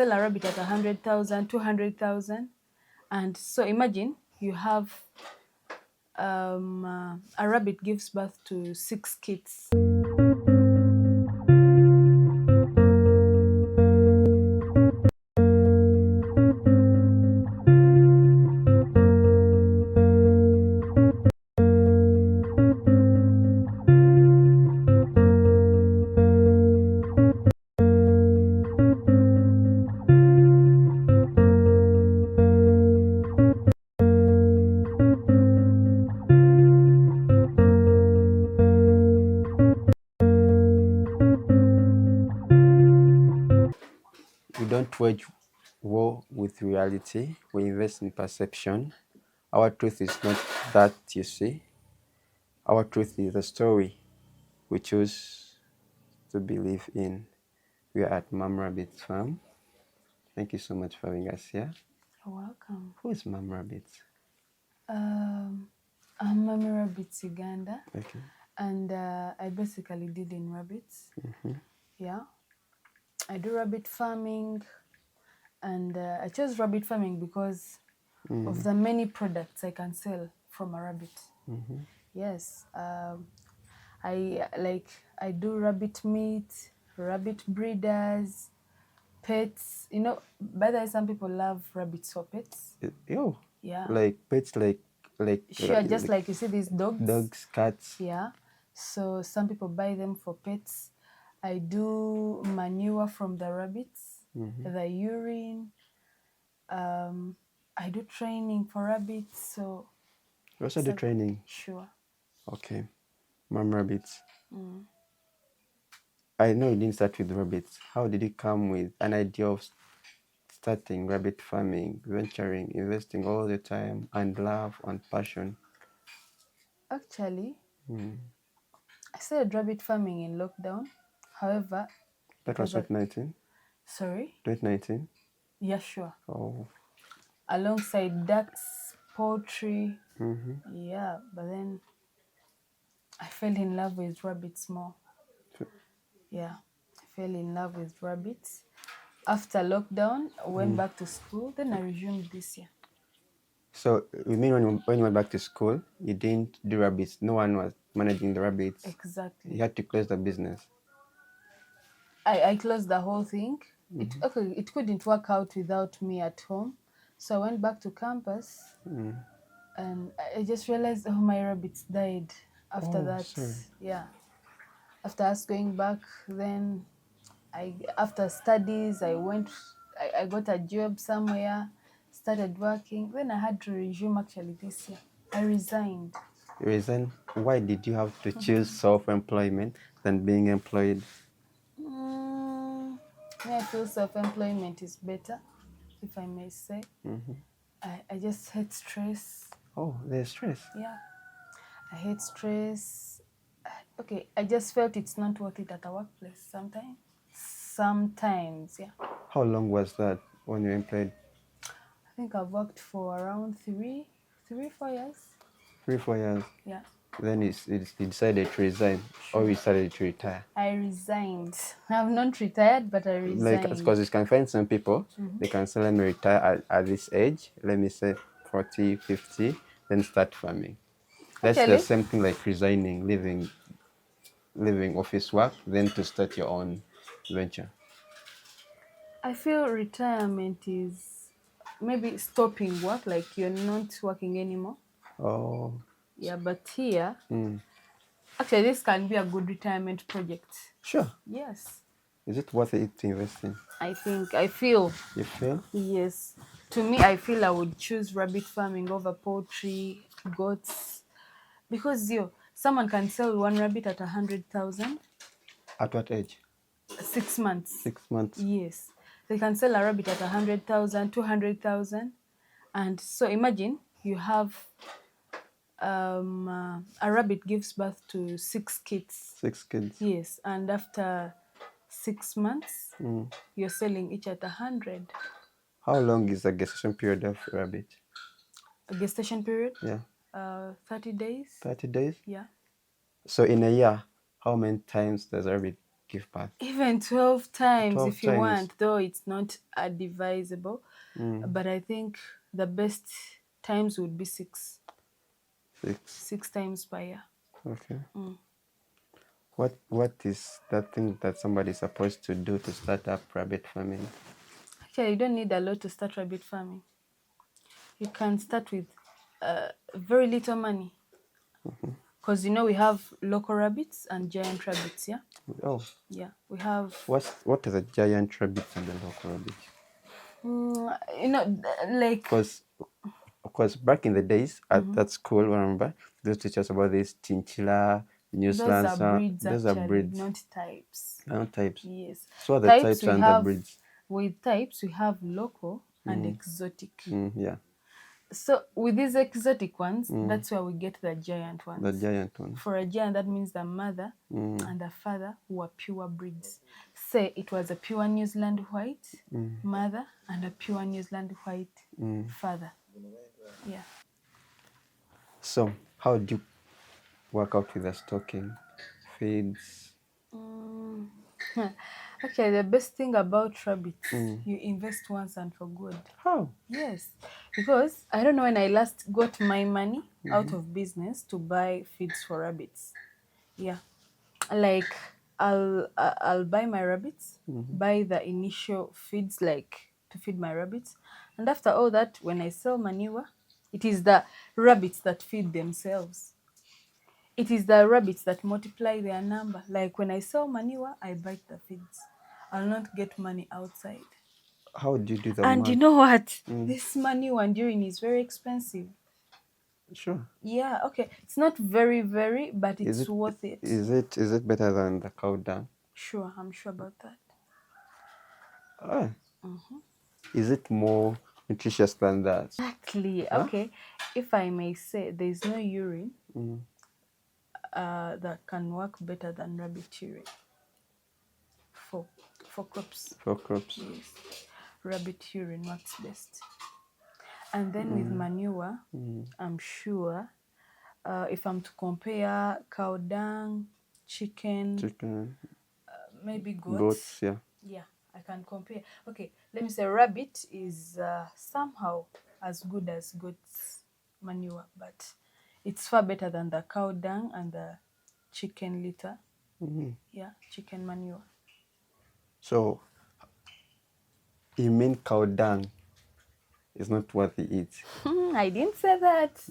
sell a rabbit at 100,000, 200,000, and so imagine you have a rabbit gives birth to 6 kids. We don't wage war with reality, we invest in perception. Our truth is not that you see, our truth is the story we choose to believe in. We are at Mom Rabbit's farm. Thank you so much for having us here. You're welcome. Who is Mom Rabbit? I'm Mommy Rabbits Uganda, Okay. and I basically deal in rabbits. Yeah, I do rabbit farming, and I chose rabbit farming because of the many products I can sell from a rabbit. Yes, I do rabbit meat, rabbit breeders, pets. You know, by the way, some people love rabbits for pets. Oh, Yeah. like pets, like Sure, just like you see these dogs. dogs, cats. Yeah. So some people buy them for pets. I do manure from the rabbits, the urine. I do training for rabbits. So You also do training. sure. Okay. Mom Rabbits. I know you didn't start with rabbits. How did you come with an idea of starting rabbit farming, venturing, investing all the time, and love and passion? Actually, I started rabbit farming in lockdown. However, That was 2019? sorry? 2019? Yeah, sure. Oh. Alongside ducks, poultry. Yeah, but then I fell in love with rabbits more. Yeah, I fell in love with rabbits. After lockdown, I went back to school. Then I resumed this year. So you mean when you went back to school, you didn't do rabbits? No one was managing the rabbits. Exactly. You had to close the business. I closed the whole thing. It couldn't work out without me at home. So I went back to campus, and I just realized, oh, my rabbits died after Oh, that. sorry. Yeah. After us going back, then after studies, I got a job somewhere, started working. Then I had to resume actually this year. I resigned. Reason why did you have to choose self-employment than being employed? I feel self-employment is better, if I may say. I just hate stress. Oh, there's stress. Yeah, I hate stress. Okay, I just felt it's not worth it at a workplace sometimes. Sometimes, yeah. How long was that when you were employed? I think I've worked for around 4 years. 3-4 years. Yeah. Then you decided to resign, or you started to retire. I resigned. I'm not retired, but I resigned. Like, because you can find some people, they can say, let me retire at this age, let me say 40, 50, then start farming. That's Actually, the same thing like resigning, leaving office work, then to start your own venture. I feel retirement is maybe stopping work, like you're not working anymore. Oh. Yeah, but here, actually, this can be a good retirement project. Sure. Yes. Is it worth it to invest in? I feel. You feel? Yes. To me, I feel I would choose rabbit farming over poultry, goats, because someone can sell one rabbit at 100,000. At what age? 6 months. 6 months. Yes. They can sell a rabbit at 100,000, 200,000. And so imagine you have a rabbit gives birth to 6 kids. 6 kids. Yes. And after 6 months, you're selling each at 100. How long is the gestation period of rabbit? A gestation period? Yeah. 30 days. 30 days? Yeah. So in a year, how many times does a rabbit give birth? Even 12 times 12 if you times. want, though it's not advisable. But I think the best times would be 6. 6. 6 times per year. Okay. What is that thing that somebody is supposed to do to start up rabbit farming? Actually, you don't need a lot to start rabbit farming. You can start with very little money. Because we have local rabbits and giant rabbits, yeah? Oh, Yeah, we have. what is a giant rabbit and a local rabbit? Like. Because back in the days at school, remember, they teach us about this chinchilla, New Those Zealand. are breeds, Those are actually, breeds, not types. not types. Yes. So are the Types types we and the have. breeds. With types, we have local and exotic. Yeah, So with these exotic ones, that's where we get the giant ones. the giant one. For a giant, that means the mother and the father who are pure breeds. Say it was a pure New Zealand white mother and a pure New Zealand white father. Yeah. So how do you work out with the stocking, feeds? Okay, the best thing about rabbits, you invest once and for good. How? Yes, because I don't know when I last got my money out of business to buy feeds for rabbits. Yeah, like I'll buy my rabbits, buy the initial feeds like to feed my rabbits, and after all that, when I sell manure, it is the rabbits that feed themselves. It is the rabbits that multiply their number. Like when I sell manure, I buy the feeds. I'll not get money outside. How do you do the And math? you know what? This manure and urine is very expensive. Sure. Yeah, okay. It's not very, but it's worth it. Is it better than the cow dung? Sure, I'm sure about that. Is it more nutritious than that? Exactly. Okay. If I may say, there's no urine that can work better than rabbit urine for crops. For crops. Yes. Rabbit urine works best. And then with manure, I'm sure if I'm to compare cow dung, chicken, maybe goats. Yeah. Yeah, I can compare. Okay, let me say rabbit is somehow as good as goat's manure, but it's far better than the cow dung and the chicken litter. Yeah, chicken manure. So you mean cow dung is not worth it? I didn't say that.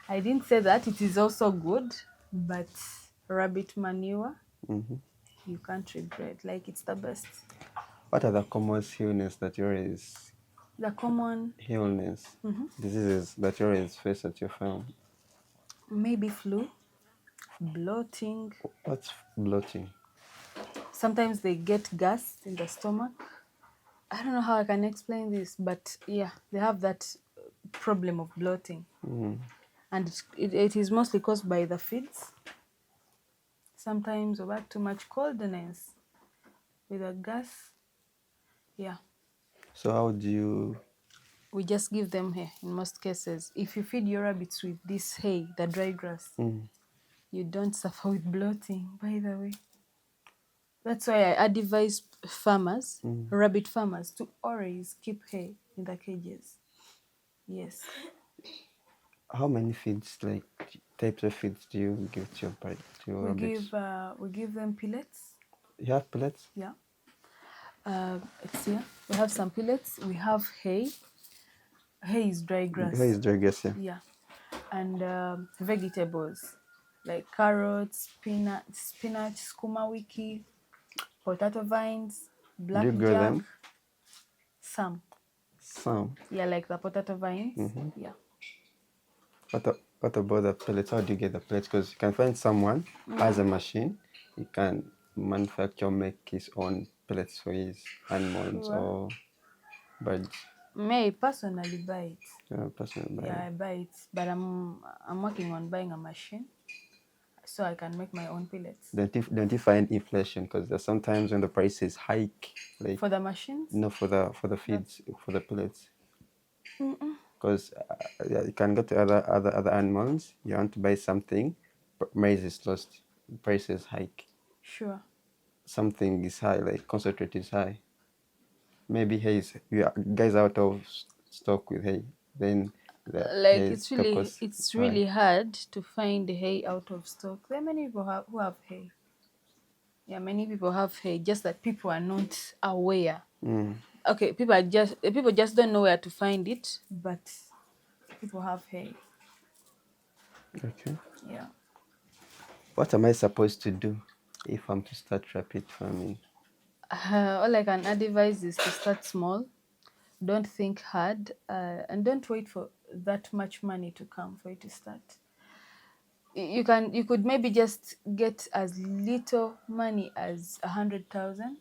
I didn't say that. It is also good, but rabbit manure, you can't regret. Like, it's the best. What are the common illness that you always The common diseases that you always face at your farm? maybe flu, bloating. What's bloating? Sometimes they get gas in the stomach. I don't know how I can explain this, but yeah, they have that problem of bloating. And it is mostly caused by the feeds. Sometimes we have too much coldness with the gas. Yeah. So how do you... We just give them hay in most cases. If you feed your rabbits with this hay, the dry grass, you don't suffer with bloating, by the way. That's why I advise farmers, rabbit farmers, to always keep hay in the cages. Yes. How many feeds, like types of feeds, do you give to your rabbits? We give them pellets. You have pellets? Yeah. It's here. We have some pellets. We have hay. Hay is dry grass. Hay is dry grass, yeah. Yeah. And vegetables like carrots, spinach, skuma wiki, potato vines, black Do you grow jack. them? Some. Yeah, like the potato vines. Yeah. What about the pellets? How do you get the pellets? Because you can find someone who has a machine, he can manufacture, make his own pellets for his animals or birds. May I personally buy it? Yeah, personally buy Yeah, I buy it, but I'm working on buying a machine so I can make my own pellets. Don't you find inflation? Because there's sometimes when the prices hike, like for the machines? No, for the feeds, for the pellets. Because you can go to other animals. You want to buy something, maize is lost, prices hike. Sure. something is high, like concentrate is high. Maybe hay is, you guys out of stock with hay, then the Like hay couples it's high. really hard to find hay out of stock. There are many people who have hay. Yeah, many people have hay, just that people are not aware. Okay, people just don't know where to find it, but people have hay. Okay. Yeah. What am I supposed to do if I'm to start rapid farming? All I can advise is to start small. Don't think hard, and don't wait for that much money to come for you to start. You could maybe just get as little money as 100,000.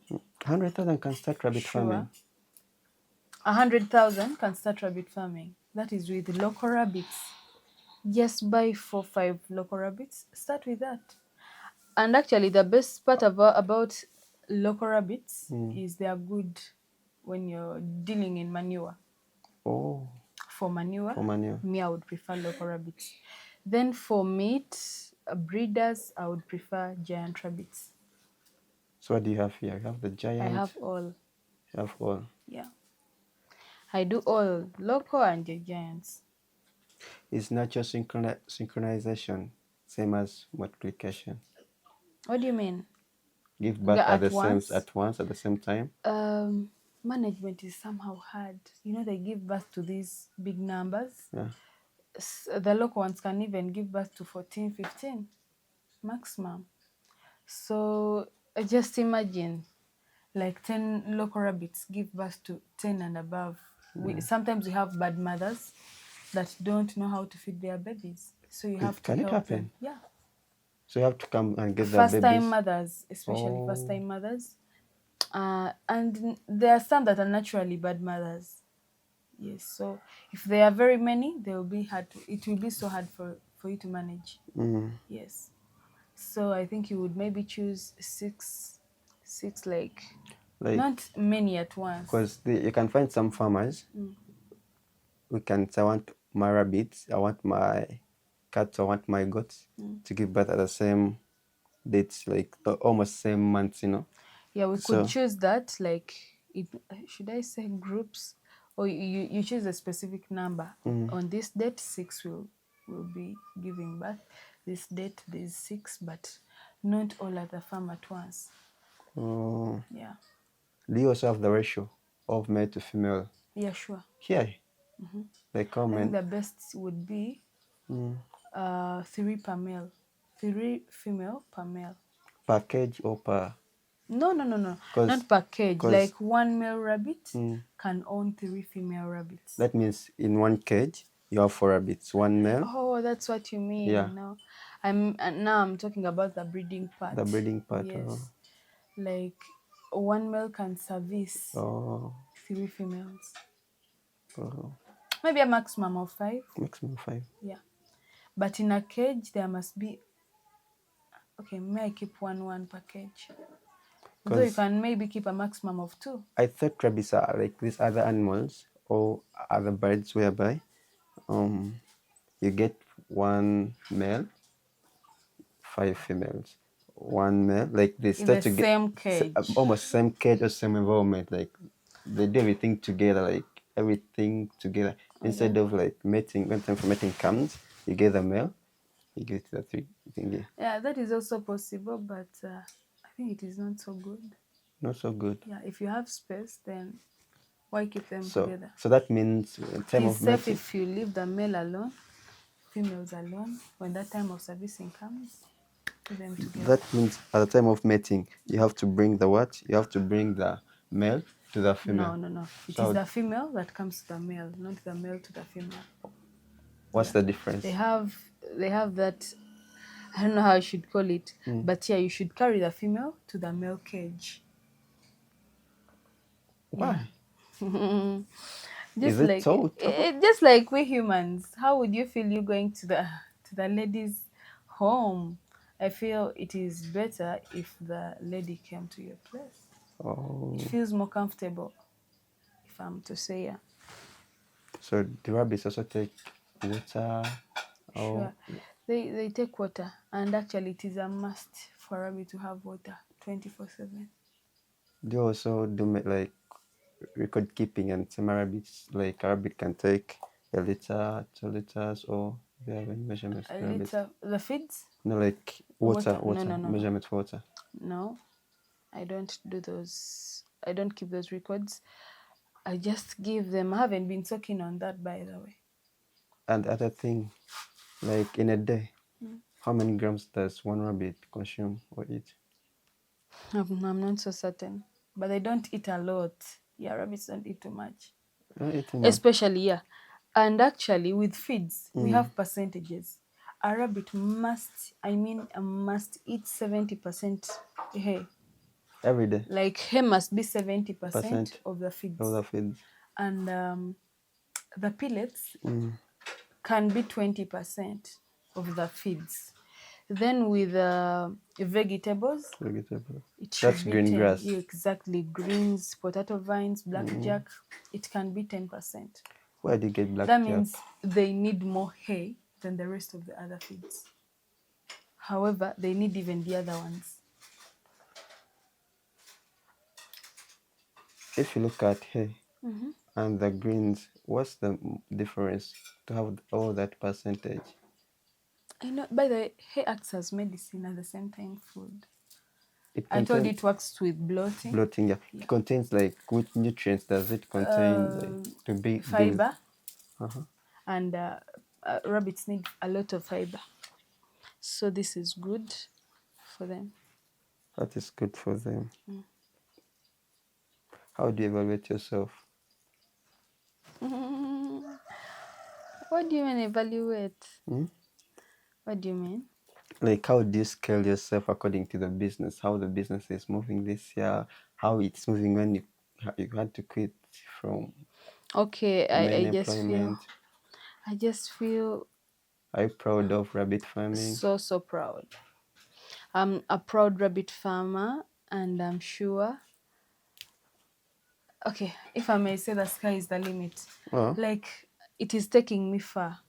100,000 can start rabbit Sure. farming. 100,000 can start rabbit farming. That is with local rabbits. Just buy 4-5 local rabbits. Start with that. And actually, the best part about local rabbits is they are good when you're dealing in manure. Oh, For manure, for manure. me, I would prefer local rabbits. Then for meat, breeders, I would prefer giant rabbits. So what do you have here? You have the I giant. have all. You have all. Yeah. I do all, local and the giants. Is natural synchronization same as multiplication? What do you mean? Give birth At once at the same time? Management is somehow hard. They give birth to these big numbers. Yeah. The local ones can even give birth to 14, 15 maximum. So just imagine like 10 local rabbits give birth to 10 and above. Sometimes we have bad mothers that don't know how to feed their babies. So you have to Can it help happen? them. Yeah. So you have to come and get the First time babies? mothers, especially Oh. first time mothers. And there are some that are naturally bad mothers. Yes. So if there are very many, they will be hard it will be so hard for you to manage. Yes. So I think you would maybe choose six like not many at once. Because you can find some farmers who can say, I want my rabbits, I want my cats, I want my goats to give birth at the same dates, like almost same months, Yeah, we could choose that, like, should I say groups? Or you choose a specific number. On this date, 6 will be giving birth. This date, there's 6, but not all at the farm at once. Oh. Yeah. Do you also have the ratio of male to female? Yeah, sure. Here. Like I think comment. the best would be 3 per male. 3 female per male. Per cage or per? No. Not per cage. Like one male rabbit can own 3 female rabbits. That means in one cage you have 4 rabbits, one male. Oh, that's what you mean. Yeah. No, I'm talking about the breeding part. The breeding part. Yes. Like one male can service 3 females. Maybe a maximum of 5. Maximum 5. Yeah. But in a cage there must be. Okay, may I keep one per cage? Though you can maybe keep a maximum of 2. I thought rabbits are like these other animals or other birds whereby you get one male, 5 females. One male, like they start to get same cage. Almost same cage or same environment, like they do everything together, instead of like mating. When time for mating comes, you get the male, you get the 3 thingy. Yeah, that is also possible, but I think it is not so good. Not so good. Yeah, if you have space, then why keep them together? So that means time It's of safe mating. if you leave the male alone, females alone. When that time of servicing comes, put them together. That means at the time of mating, you have to bring the what? You have to bring the male to the female. No. It is the female that comes to the male, not the male to the female. What's the difference? They have that. I don't know how I should call it, but yeah, you should carry the female to the male cage. Why? Yeah. Is it so? Just like we humans, how would you feel you going to the lady's home? I feel it is better if the lady came to your place. Oh. It feels more comfortable, if I'm to say. Yeah. So the rabbits also take water? Sure. They take water, and actually it is a must for a rabbit to have water. 24/7. Do you also do like record keeping, and some rabbits, like a rabbit can take a liter, 2 liters, or do you have any measurements A for rabbits? liter, the feeds? No, like Water? water, No. measurement for water. No, I don't do those. I don't keep those records. I just give them. I haven't been talking on that, by the way. And other thing, like in a day, Mm. how many grams does one rabbit consume or eat? I'm not so certain, but they don't eat a lot. Yeah, rabbits don't eat too much. Not eating much. Especially, yeah. And actually, with feeds, we have percentages. A rabbit must eat 70% hay. Every day. Like hay must be 70% Percent of the feeds. of the feeds. And the pellets can be 20% of the feeds. Then with vegetables, Vegetable. it That's should be green 10. grass. Yeah, exactly. Greens, potato vines, blackjack, it can be 10%. Where do you get That blackjack? means they need more hay than the rest of the other feeds. However, they need even the other ones. If you look at hay and the greens, what's the difference to have all that percentage? I know, by the way, hay acts as medicine at the same time food. It I told you contains it works with bloating. bloating. Yeah. It contains like which nutrients does it contain? Like, to be Fiber. Uh-huh. And rabbits need a lot of fiber. So this is good for them. That is good for them. How do you evaluate yourself? What do you mean evaluate? What do you mean? Like, how do you scale yourself according to the business? How the business is moving this year? How it's moving when you had to quit from Okay, main I employment? just feel Are you proud of rabbit farming? so proud. I'm a proud rabbit farmer, and I'm sure. Okay, if I may say, the sky is the limit. Well, Like, it is taking me far,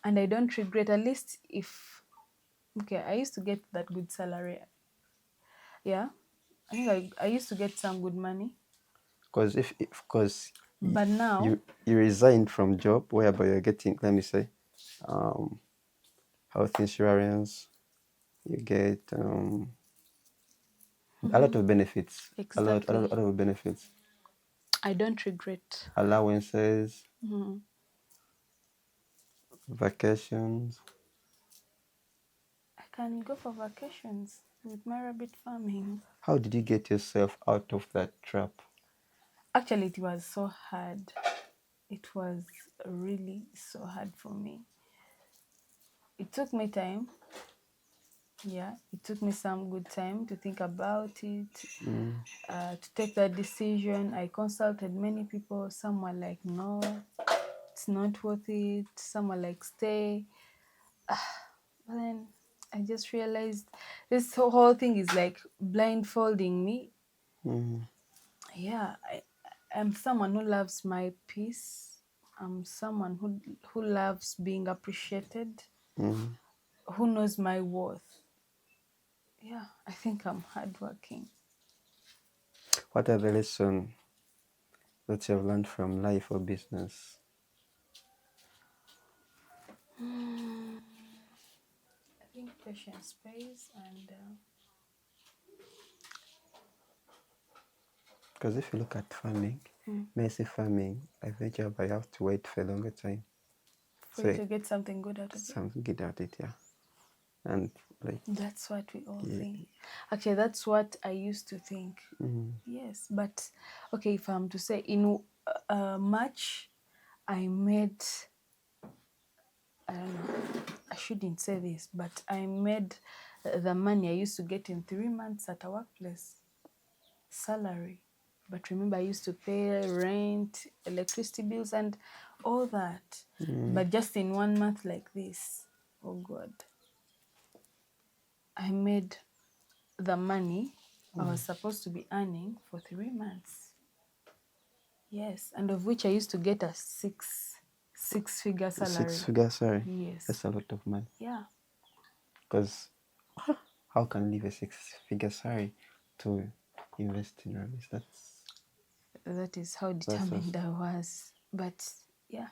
and I don't regret. At least if, okay, I used to get that good salary. Yeah, I think I used to get some good money. because if because But now, you resigned from job whereby you're getting, let me say, health insurance, you get a lot of benefits, exactly, a lot of benefits, I don't regret. allowances, vacations. I can go for vacations with my rabbit farming. How did you get yourself out of that trap? Actually, it was so hard. It was really so hard for me. It took me time. Yeah, it took me some good time to think about it, to take that decision. I consulted many people. Some were like, no, it's not worth it. Some were like, stay. But then I just realized this whole thing is like blindfolding me. Yeah, I'm someone who loves my peace. I'm someone who loves being appreciated, who knows my worth. Yeah, I think I'm hardworking. What are the lessons that you have learned from life or business? I think patience pays, and Because if you look at farming, messy farming, I think you have to wait for a longer time. for So you to get something good out of it. something good at it, yeah. And like, That's what we all think. Actually, that's what I used to think. Yes, but okay, if I'm to say in March, I made, I don't know, I shouldn't say this, but I made the money I used to get in 3 months at a workplace salary. But remember, I used to pay rent, electricity bills, and all that. But just in 1 month like this, oh God, I made the money I was supposed to be earning for 3 months. Yes, and of which I used to get a six-figure salary. 6 figure salary. Yes. That's a lot of money. Yeah. Because how can you leave a 6 figure salary to invest in rabbits. That is how determined I was. But yeah,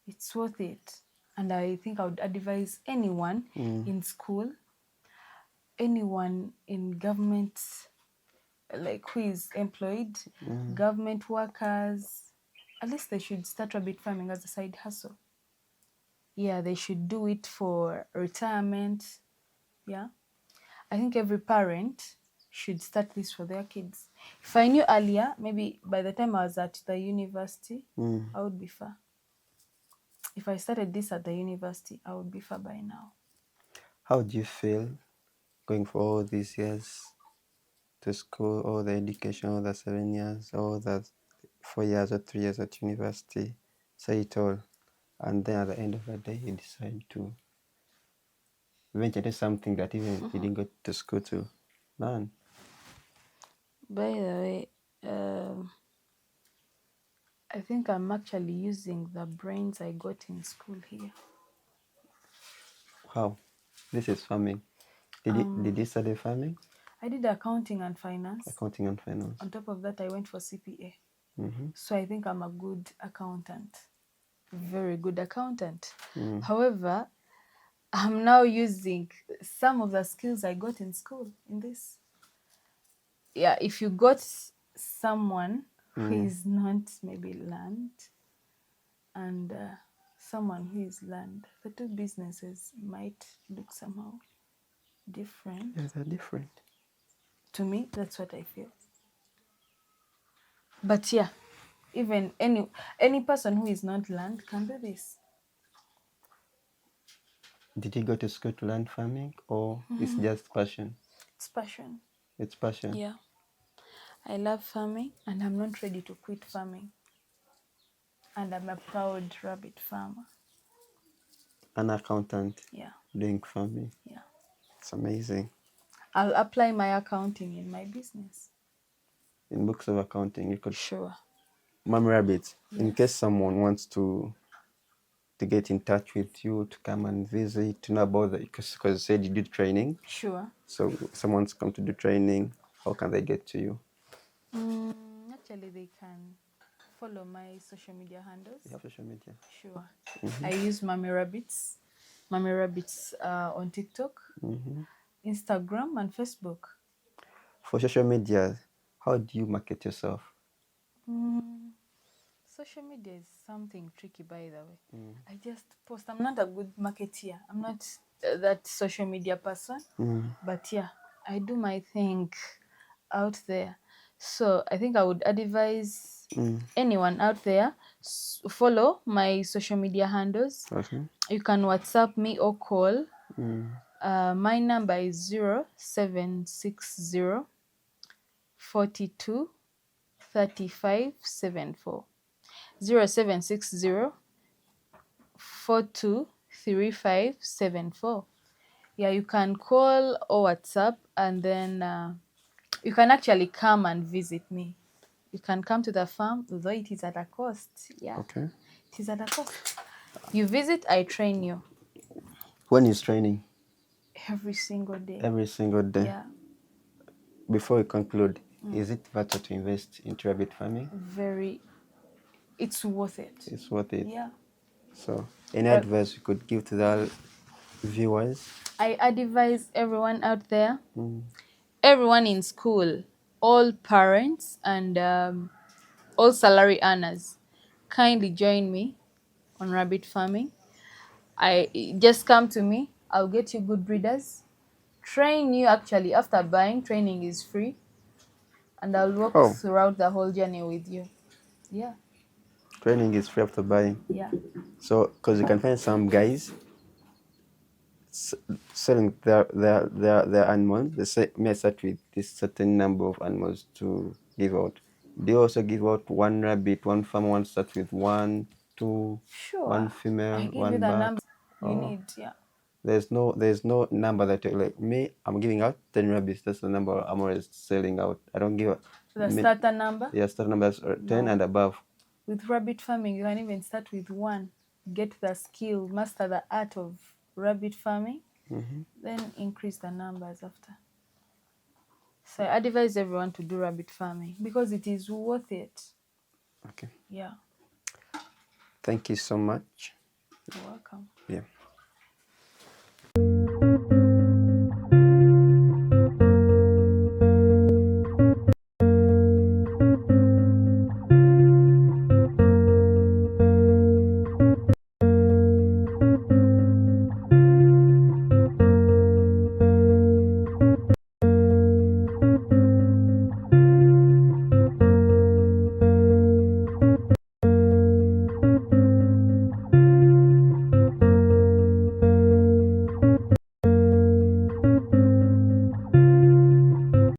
it's worth it. And I think I would advise anyone in school, anyone in government, like who is employed, government workers, at least they should start rabbit farming as a side hustle. Yeah, they should do it for retirement. Yeah. I think every parent should start this for their kids. If I knew earlier, maybe by the time I was at the university, I would be far. If I started this at the university, I would be far by now. How do you feel going for all these years to school, all the education, all the 7 years, all the 4 years or 3 years at university, say it all, and then at the end of the day you decide to venture into something that even you didn't go to school to learn? By the way, I think I'm actually using the brains I got in school here. How? This is farming. Did you study farming? I did accounting and finance. Accounting and finance. On top of that, I went for CPA. So I think I'm a good accountant. Very good accountant. However, I'm now using some of the skills I got in school in this. Yeah, if you got someone who is not maybe learned and someone who is learned, the two businesses might look somehow different. Yeah, they're different. To me, that's what I feel. But yeah, even any person who is not learned can do this. Did you go to school to learn farming, or it's just passion? It's passion. It's passion. Yeah. I love farming and I'm not ready to quit farming. And I'm a proud rabbit farmer. An accountant. Yeah. Doing farming. Yeah. It's amazing. I'll apply my accounting in my business. In books of accounting, you could. Sure. Mommy Rabbit, in case someone wants to get in touch with you, to come and visit, to know about the, because you said you do training. Sure. So someone's come to do training, how can they get to you? Actually, they can follow my social media handles. You have social media? Sure. I use Mommy Rabbits. Mommy Rabbits on TikTok, Instagram, and Facebook. For social media, how do you market yourself? Social media is something tricky, by the way. I just post. I'm not a good marketeer. I'm not that social media person. But yeah, I do my thing out there. So I think I would advise anyone out there, follow my social media handles. Okay. You can WhatsApp me or call. My number is 0760 42 35 74. 0760 42 35 74. Yeah, you can call or WhatsApp, and then you can actually come and visit me. You can come to the farm, although it is at a cost. Yeah. Okay. It is at a cost. You visit, I train you. When is training? Every single day. Every single day. Yeah. Before we conclude, is it better to invest into rabbit farming? It's worth it. It's worth it. Yeah. So, any advice you could give to the viewers? I advise everyone out there, everyone in school, all parents and all salary earners, kindly join me on rabbit farming. Just come to me. I'll get you good breeders. Train you. Actually, after buying, training is free, and I'll walk throughout the whole journey with you. Yeah. Training is free after buying. Yeah. So, because you can find some guys selling their animals. They say, may I start with this certain number of animals to give out. They also give out one rabbit, one farmer wants to start with 1, 2, Sure. one female, I give one you the buck. number you need. Yeah. There's no number that like me. I'm giving out 10 rabbits. That's the number I'm always selling out. I don't give the starter number. Yeah, starter numbers are 10 and above. With rabbit farming, you can even start with 1. Get the skill, master the art of rabbit farming, then increase the numbers after. So I advise everyone to do rabbit farming because it is worth it. Okay. Yeah. Thank you so much. You're welcome. Yeah.